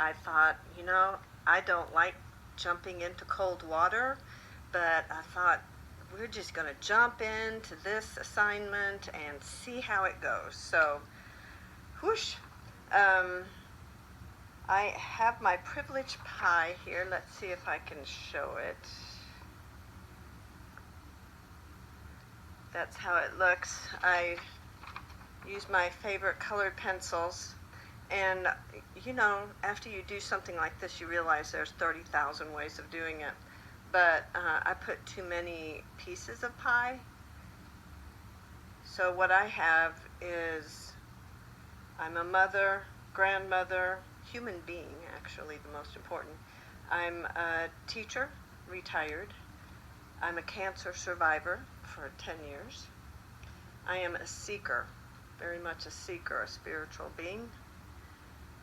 I thought, I don't like jumping into cold water, but I thought we're just going to jump into this assignment and see how it goes. So, whoosh. Um, I have my privilege pie here. Let's see if I can show it. That's how it looks. I use my favorite colored pencils. And, after you do something like this, you realize there's 30,000 ways of doing it. But I put too many pieces of pie. So what I have is I'm a mother, grandmother, human being, actually, the most important. I'm a teacher, retired. I'm a cancer survivor for 10 years. I am a seeker, very much a seeker, a spiritual being.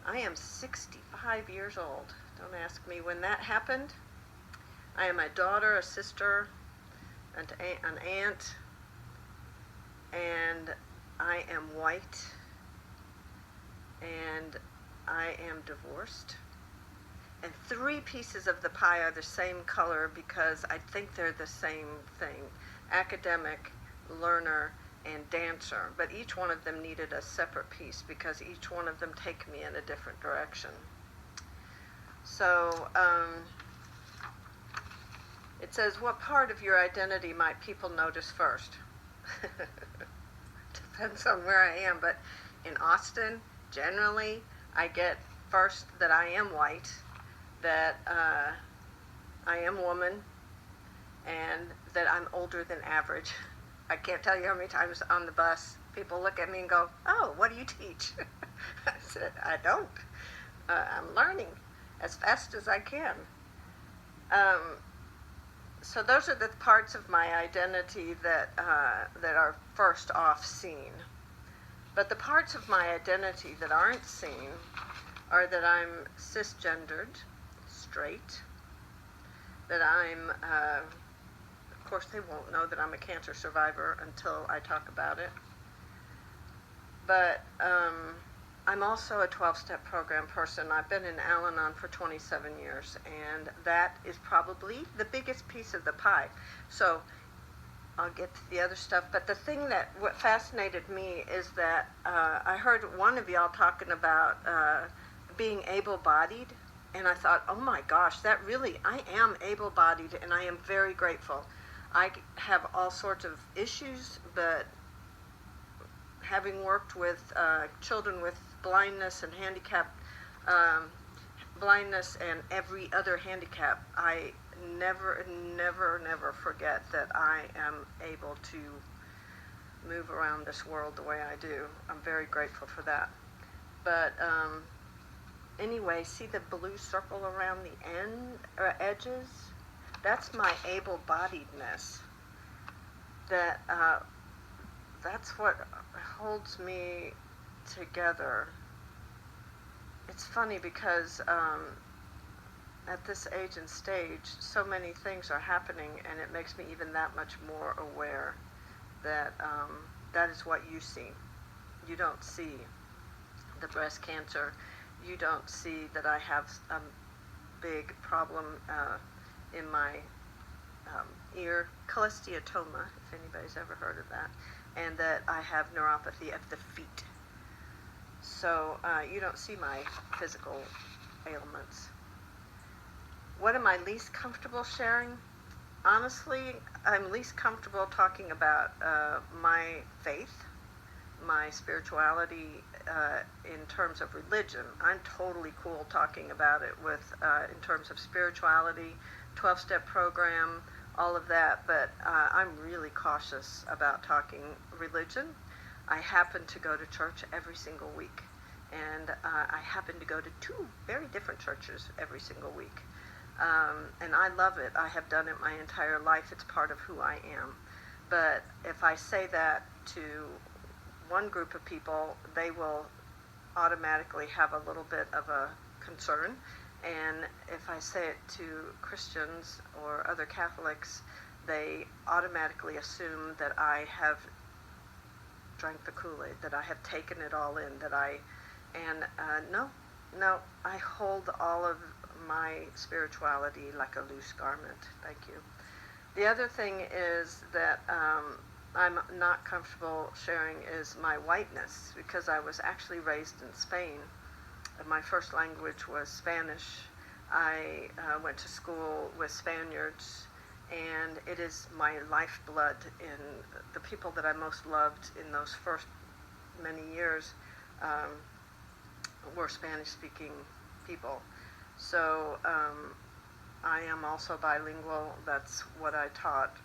I am 65 years old. Don't ask me when that happened. I am a daughter, a sister, an aunt, and I am white, and I am divorced. And 3 pieces of the pie are the same color because I think they're the same thing: academic, learner, and dancer. But each one of them needed a separate piece because each one of them take me in a different direction. So it says, what part of your identity might people notice first? Depends on where I am, but in Austin, generally, I get first that I am white, that I am woman, and that I'm older than average. I can't tell you how many times on the bus people look at me and go, "Oh, what do you teach?" I said, "I don't. I'm learning as fast as I can." So those are the parts of my identity that are first off seen. But the parts of my identity that aren't seen are that I'm cisgendered, straight, that I'm, of course they won't know that I'm a cancer survivor until I talk about it, but I'm also a 12-step program person. I've been in Al-Anon for 27 years, and that is probably the biggest piece of the pie. So I'll get to the other stuff, but the thing what fascinated me is that I heard one of y'all talking about being able-bodied, and I thought, oh my gosh, I am able-bodied, and I am very grateful. I have all sorts of issues, but having worked with children with blindness and blindness and every other handicap, I never forget that I am able to move around this world the way I do. I'm very grateful for that. But anyway, see the blue circle around the edges? That's my able-bodiedness. That's what holds me together. It's funny because at this age and stage, so many things are happening, and it makes me even that much more aware that that is what you see. You don't see the breast cancer. You don't see that I have a big problem in my ear, cholesteatoma, if anybody's ever heard of that, and that I have neuropathy of the feet. So you don't see my physical ailments. What am I least comfortable sharing? Honestly, I'm least comfortable talking about my faith, my spirituality in terms of religion. I'm totally cool talking about it in terms of spirituality, 12-step program, all of that, but I'm really cautious about talking religion. I happen to go to church every single week, and I happen to go to 2 very different churches every single week. And I love it. I have done it my entire life. It's part of who I am. But if I say that to one group of people, they will automatically have a little bit of a concern. And if I say it to Christians or other Catholics, they automatically assume that I have drank the Kool-Aid, that I have taken it all in, no, No, I hold all of my spirituality like a loose garment. Thank you. The other thing is that I'm not comfortable sharing is my whiteness because I was actually raised in Spain. My first language was Spanish. I went to school with Spaniards, and it is my lifeblood. In the people that I most loved in those first many years um, were Spanish-speaking people. So I am also bilingual. That's what I taught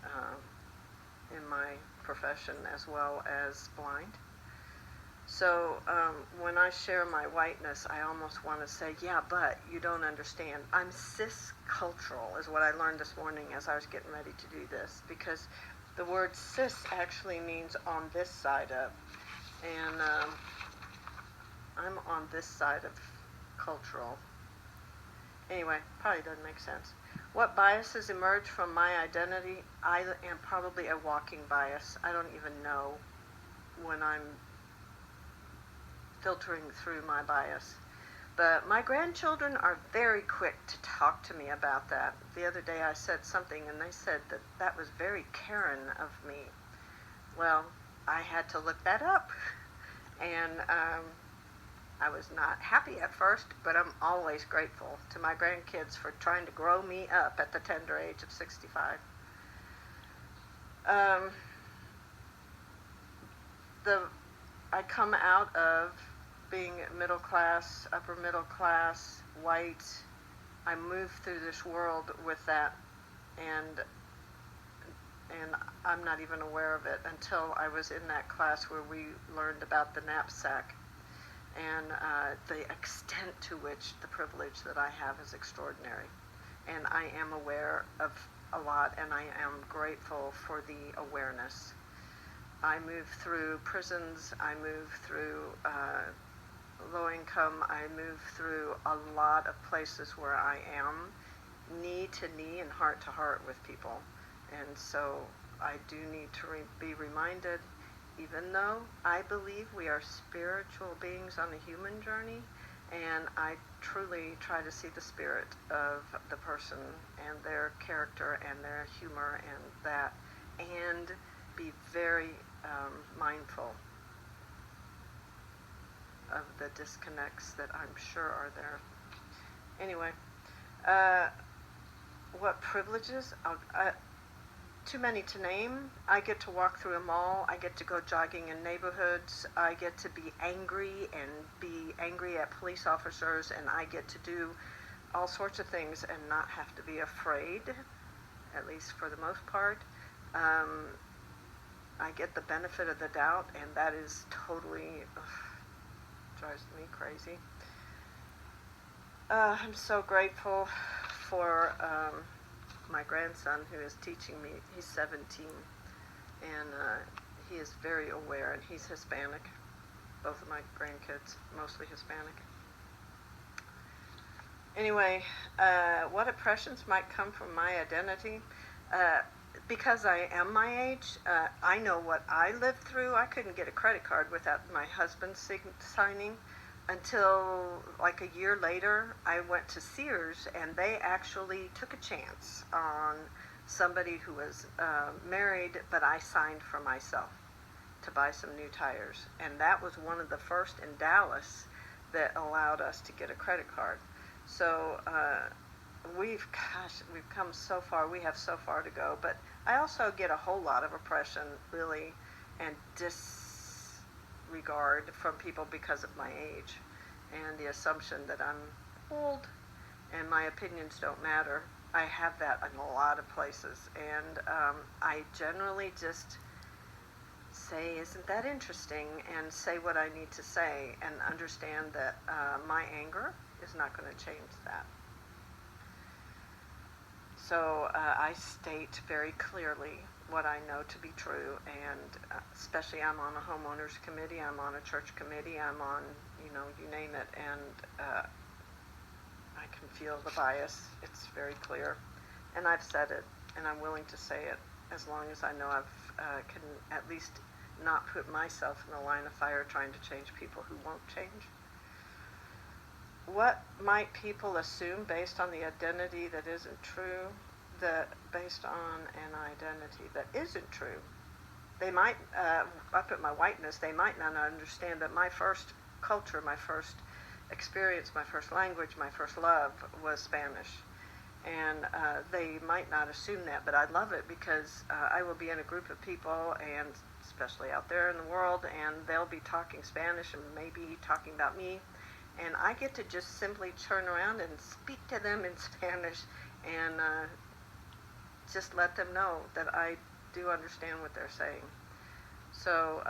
in my profession as well as blind. So when I share my whiteness, I almost want to say, yeah, but you don't understand. I'm cis-cultural is what I learned this morning as I was getting ready to do this, because the word cis actually means on this side of, and I'm on this side of cultural. Anyway, probably doesn't make sense. What biases emerge from my identity? I am probably a walking bias. I don't even know when I'm filtering through my bias. But my grandchildren are very quick to talk to me about that. The other day I said something and they said that that was very Karen of me. Well, I had to look that up. And I was not happy at first, but I'm always grateful to my grandkids for trying to grow me up at the tender age of 65. Um, I come out of being middle class, upper middle class, white. I moved through this world with that, and I'm not even aware of it until I was in that class where we learned about the knapsack. And the extent to which the privilege that I have is extraordinary. And I am aware of a lot, and I am grateful for the awareness. I move through prisons, I move through low income, I move through a lot of places where I am knee to knee and heart to heart with people. And so I do need to be reminded, even though I believe we are spiritual beings on a human journey, and I truly try to see the spirit of the person and their character and their humor and that, and be very mindful of the disconnects that I'm sure are there. Anyway, what privileges? Too many to name. I get to walk through a mall. I get to go jogging in neighborhoods. I get to be angry and be angry at police officers, and I get to do all sorts of things and not have to be afraid, at least for the most part. I get the benefit of the doubt, and that is totally drives me crazy. I'm so grateful for my grandson who is teaching me. He's 17, and he is very aware, and he's Hispanic. Both of my grandkids, mostly Hispanic. Anyway, what oppressions might come from my identity? Because I am my age, I know what I lived through. I couldn't get a credit card without my husband signing. Until like a year later, I went to Sears, and they actually took a chance on somebody who was married, but I signed for myself to buy some new tires. And that was one of the first in Dallas that allowed us to get a credit card. So we've come so far. We have so far to go. But I also get a whole lot of oppression, really, and disregard from people because of my age and the assumption that I'm old and my opinions don't matter. I have that in a lot of places, and I generally just say, isn't that interesting, and say what I need to say, and understand that my anger is not going to change that. So I state very clearly what I know to be true, and especially I'm on a homeowners committee, I'm on a church committee, I'm on, you name it, and I can feel the bias. It's very clear, and I've said it, and I'm willing to say it as long as I know I've can at least not put myself in the line of fire trying to change people who won't change. what might people assume based on the identity that isn't true, that based on an identity that isn't true? They might, up at my whiteness, they might not understand that my first culture, my first experience, my first language, my first love was Spanish. And they might not assume that, but I love it because I will be in a group of people, and especially out there in the world, and they'll be talking Spanish and maybe talking about me, and I get to just simply turn around and speak to them in Spanish and just let them know that I do understand what they're saying. So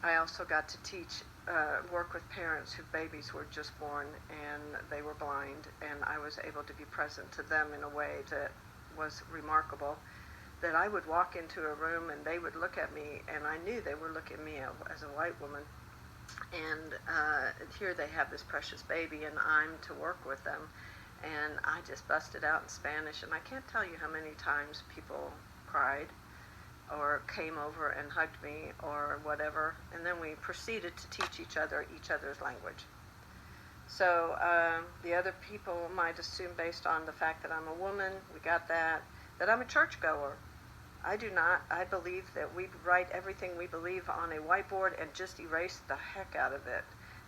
I also got to teach, work with parents whose babies were just born and they were blind, and I was able to be present to them in a way that was remarkable. That I would walk into a room and they would look at me, and I knew they were looking at me as a white woman, and here they have this precious baby, and I'm to work with them. And I just busted out in Spanish, and I can't tell you how many times people cried or came over and hugged me or whatever, and then we proceeded to teach each other's language. So the other people might assume, based on the fact that I'm a woman, we got that I'm a churchgoer. I do not. I believe that we write everything we believe on a whiteboard and just erase the heck out of it,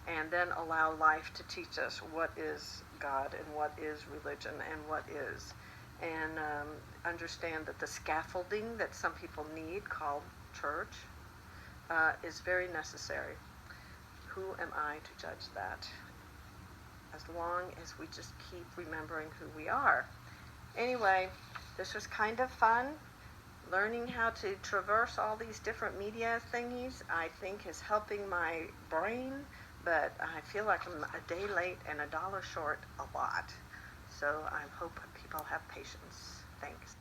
and then allow life to teach us what is God and what is religion and what is. And understand that the scaffolding that some people need, called church, is very necessary. Who am I to judge that? As long as we just keep remembering who we are. Anyway, this was kind of fun. Learning how to traverse all these different media thingies, I think, is helping my brain, but I feel like I'm a day late and $1 short a lot. So I hope people have patience. Thanks.